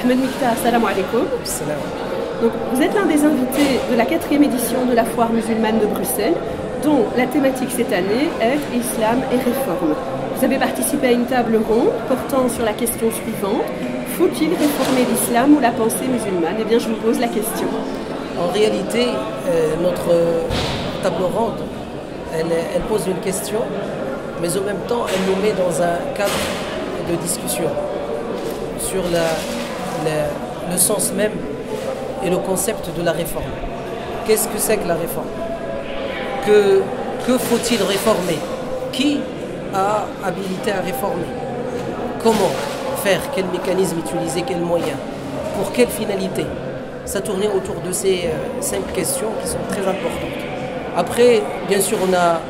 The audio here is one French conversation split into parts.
Ahmed Miktar, salam alaikum. Salam. Donc, vous êtes l'un des invités de la 4e édition de la Foire musulmane de Bruxelles, dont la thématique cette année est Islam et réforme. Vous avez participé à une table ronde portant sur la question suivante: faut-il réformer l'islam ou la pensée musulmane? Eh bien, je vous pose la question. En réalité, notre table ronde, elle pose une question, mais en même temps, elle nous met dans un cadre de discussion sur le sens même et le concept de la réforme. Qu'est-ce que c'est que la réforme? Que faut-il réformer? Qui a habilité à réformer? Comment faire? Quel mécanisme utiliser? Quels moyens? Pour quelle finalité? Ça tournait autour de ces 5 questions qui sont très importantes. Après, bien sûr, on a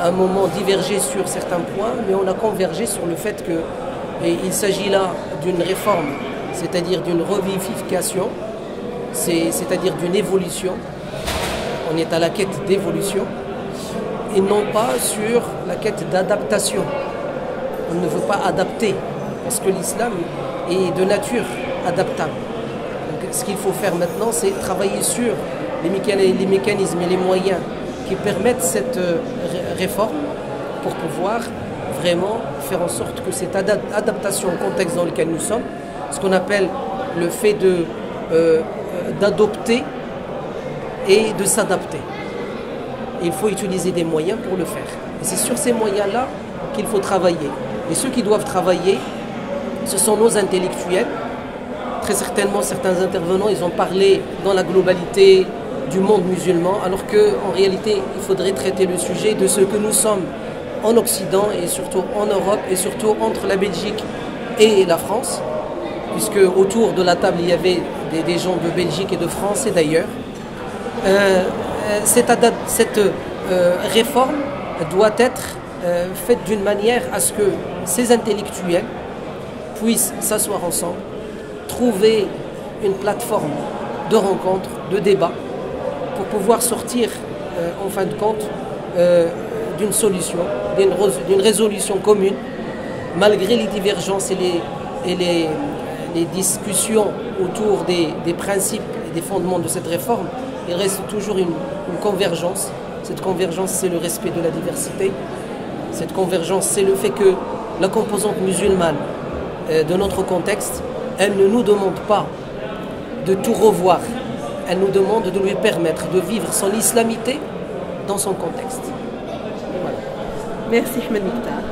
un moment divergé sur certains points, mais on a convergé sur le fait qu'il s'agit là d'une réforme, c'est-à-dire d'une revivification, c'est-à-dire d'une évolution. On est à la quête d'évolution et non pas sur la quête d'adaptation. On ne veut pas adapter parce que l'islam est de nature adaptable. Donc, ce qu'il faut faire maintenant, c'est travailler sur les mécanismes et les moyens qui permettent cette réforme pour pouvoir vraiment faire en sorte que cette adaptation au contexte dans lequel nous sommes, ce qu'on appelle le fait d'adopter et de s'adapter. Il faut utiliser des moyens pour le faire. Et c'est sur ces moyens-là qu'il faut travailler. Et ceux qui doivent travailler, ce sont nos intellectuels. Très certainement, certains intervenants, ils ont parlé dans la globalité du monde musulman, alors qu'en réalité, il faudrait traiter le sujet de ce que nous sommes en Occident et surtout en Europe et surtout entre la Belgique et la France, puisque autour de la table, il y avait des gens de Belgique et de France et d'ailleurs. Cette réforme doit être faite d'une manière à ce que ces intellectuels puissent s'asseoir ensemble, trouver une plateforme de rencontre, de débat, pour pouvoir sortir en fin de compte d'une solution, d'une résolution commune, malgré les divergences et les discussions autour des principes et des fondements de cette réforme. Il reste toujours une convergence. Cette convergence, c'est le respect de la diversité. Cette convergence, c'est le fait que la composante musulmane de notre contexte, elle ne nous demande pas de tout revoir. Elle nous demande de lui permettre de vivre son islamité dans son contexte. Voilà. Merci Ahmed Miktar.